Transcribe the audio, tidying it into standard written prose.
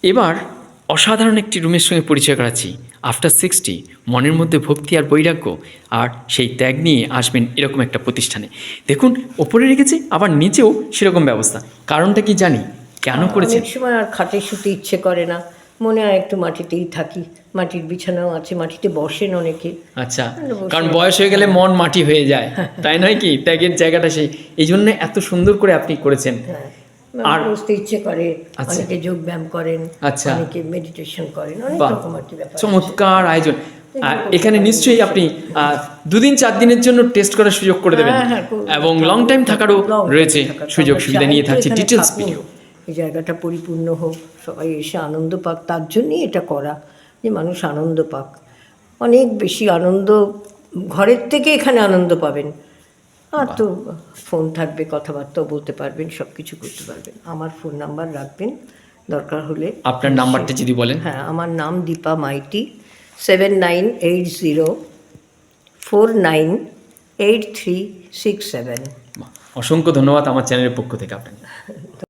এবার অসাধারণ একটি রুমের সঙ্গে পরিচয় করাচ্ছি। আফটার 60 মনের মধ্যে ভক্তি আর বৈরাগ্য আর সেই ত্যাগ নিয়ে আসবেন এরকম একটা প্রতিষ্ঠানে। দেখুন ওপরে রেখেছে, আবার নিচেও সেরকম ব্যবস্থা। কারণটা কি জানি, কেন করেছেন? অনেক সময় আর খাটে শুতে ইচ্ছে করে না, মনে হয় একটু মাটিতেই থাকি। মাটির বিছানাও আছে, মাটিতে বসেন অনেকে। আচ্ছা, কারণ বয়স হয়ে গেলে মন মাটি হয়ে যায়, তাই নয় কি? ত্যাগের জায়গাটা সেই, এই জন্য এত সুন্দর করে আপনি করেছেন। হ্যাঁ, আর বসতে ইচ্ছে করে। আচ্ছা। অনেকে যোগ ব্যায়াম করেন, আচ্ছা। অনেকে মেডিটেশন করেন, অনেক বাহ, রকম আর কি ব্যাপার আছে। চমৎকার আয়োজন। এখানে নিশ্চয়ই আপনি 2 দিন 4 দিনের জন্য টেস্ট করার সুযোগ করে দেবেন, এবং লং টাইম থাকারও রয়েছে সুযোগ সুবিধা নিয়ে থাকছে। Details video. এই জায়গাটা পরিপূর্ণ হোক, সবাই এসে আনন্দ পাক, তার জন্যই এটা করা, যে মানুষ আনন্দ পাক। অনেক বেশি আনন্দ ঘরের থেকে এখানে আনন্দ পাবেন। আর তো ফোন থাকবে, কথাবার্তাও বলতে পারবেন, সব কিছু করতে পারবেন। আমার ফোন নাম্বার রাখবেন, দরকার হলে। আপনার নাম্বারটা যদি বলেন। হ্যাঁ, আমার নাম দীপা মাইতি, 7980498367। অসংখ্য ধন্যবাদ আমার চ্যানেলের পক্ষ থেকে আপনাকে।